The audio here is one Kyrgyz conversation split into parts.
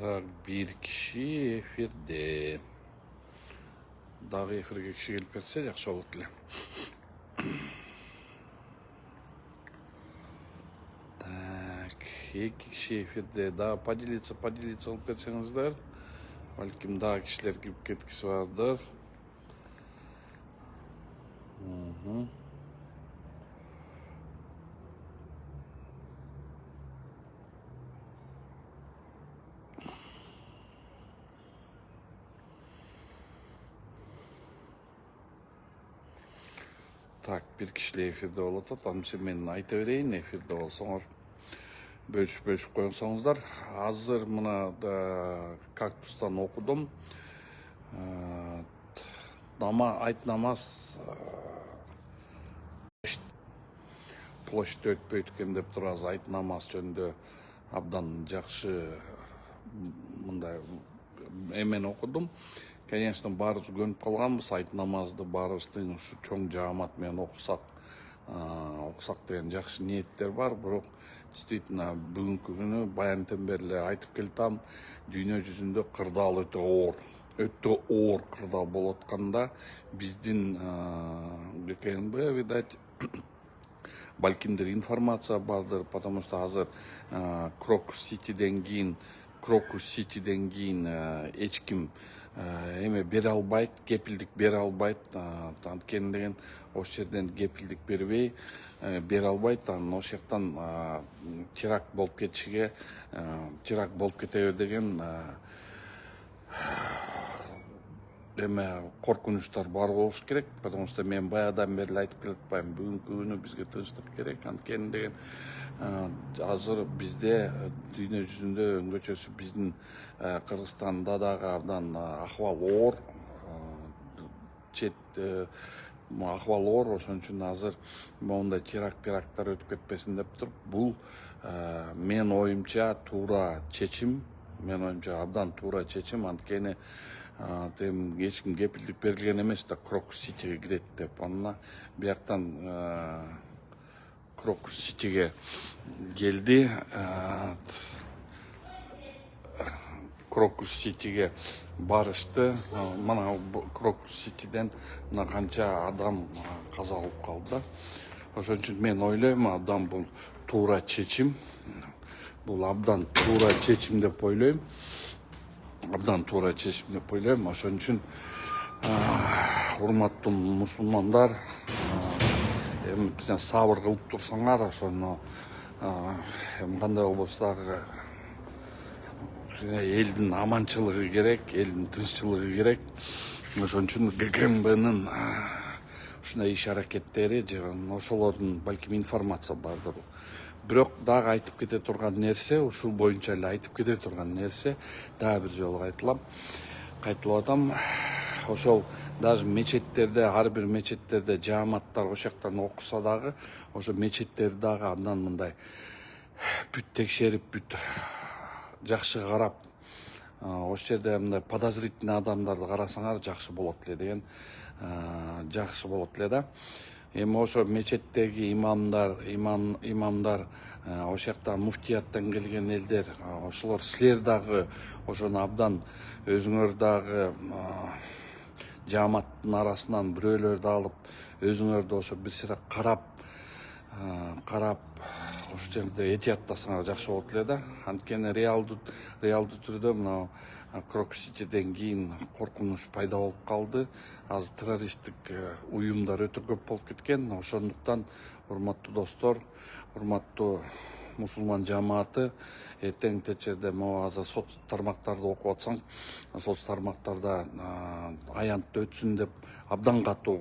Так, bir kişi efirde. Dagы эфирге киши келип кетсе жакшы болот эле. Так, эки киши эфирде. Дагы поделиться кылып кетсеңиздер. Балким дагы кишилер кирип кеткиси бардыр. Так, bir kişiyle efirde болот. Тамчы мен айта берейин, эфирде болсоңор бөлүшүп койсоңуздар. Азыр мына кактустан окудум. Айт намаз площадь өтпөйт экен деп турабыз. Айт намаз жөнүндө абдан жакшы мындай эмени окудум. Конечно, баарыбыз көнүп калганбыз, айт намазды баарыбыздын ушу чоң жаамат менен окусак деген жакшы ниеттер бар. Бирок действительно бүгүнкү күнү баянтен бери эле айтып келатам, дүйнө жүзүндө кырдаал өтө оор кырдаал болуп атканда биздин видать балкимдир информация бардыр, потому что азыр Крокус Ситиден кийин эч ким эме бере албайт, кепилдик бере албайт. Анткени деген ошол жерден кепилдик бербей бере албайт. Анан ошол жактан теракт болуп кетеби деген эме коркунучтар бар болуш керек, потому что мен баягыдан бери айтып келатпаймынбы, бүгүнкү күнү бизге тынчтык керек. Анткени деген азыр бизде дүйнө жүзүндө өңгөчөсү биздин Кыргызстанда дагы абдан акыбал оор, акыбал оор. Ошон үчүн азыр моундай теракттар өтүп кетпесин деп туруп, бул менин оюмча туура чечим. Менин оюмча абдан туура чечим. Анткени эч ким кепилдик берилген эмес да Крокус Ситиге кирет деп. Анан бияктан Крокус Ситиге келди. Крокус Ситиге барышты. Мына Крокус Ситиден мына канча адам каза болуп калды. Ошон үчүн мен ойлойм, абдан бул туура чечим. Бул абдан туура чечим деп ойлойм. Ошон үчүн урматтуу мусулмандар, сабыр кылып турсаңар, ошону кандай болбосо дагы элдин аманчылыгы керек, элдин тынччылыгы керек. Ошон үчүн ГКМБнын ушундай иш аракеттери же ошолордун балким информация бардыр. Бирок дагы айтып кете турган нерсе, ушул боюнча эле айтып кете турган нерсе, дагы бир жолу кайталап атам. Ошол даже мечеттерде, ар бир мечеттерде жааматтар ошол жактан окуса дагы, ошо мечеттерди дагы абдан мындай бүт текшерип, бүт жакшы карап, ошол жерде мындай подозрительный адамдарды карасаңар жакшы болот эле деген, жакшы болот эле да. Эми ошо мечеттеги имамдар, ошол жакта муфтияттан келген элдер, ошолор силер дагы ошону абдан өзүңөр дагы жааматтын арасынан бирөөлөрдү алып, өзүңөрдү ошо бир сыйра карап ошол жерде этияттасаңар жакшы болот эле да. Анткени реалдуу түрдө мына Крокус Ситиден кийин коркунуч пайда болуп калды. Азыр террористтик уюмдар өтө көп болуп кеткен. Ошондуктан урматтуу достор, урматтуу мусулман жамааты, эртең течерде могу азыр соц тармактарды окуп атсаң, соц тармактарда аянтты өтсүн деп абдан катуу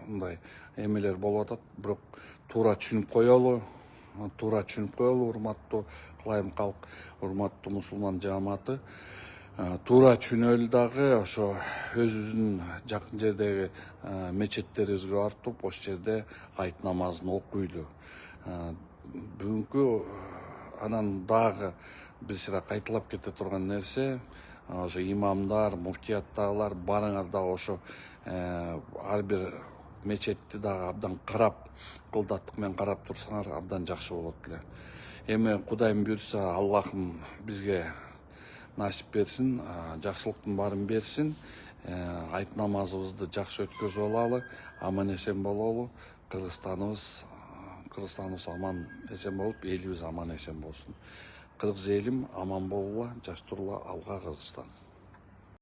мындай эмелер болуп атат. Бирок туура түшүнүп коелу, урматтуу кылайым калк, урматтуу мусулман жамааты. Туура түшүнөлү дагы ошо өзүбүздүн жакын жердеги мечеттерибизге барып туруп, ошол жерде айт намазын окуйлу. Бүгүнкү анан дагы бир сыйра кайталап кете турган нерсе, ошо имамдар, муфтияттагылар барыңар дагы ошо ар бир мечетти дагы абдан карап, кылдаттык менен карап турсаңар абдан жакшы болот эле. Эми Кудайым буйрса, Аллахым бизге насип берсин, жакшылыктын баарын берсин. Айт намазыбызды жакшы өткөзүп алалы, аман эсен бололу. Кыргызстаныбыз аман эсен болуп, элибиз аман эсен болсун. Кыргыз элим аман болула, жаш турула, алга Кыргызстан.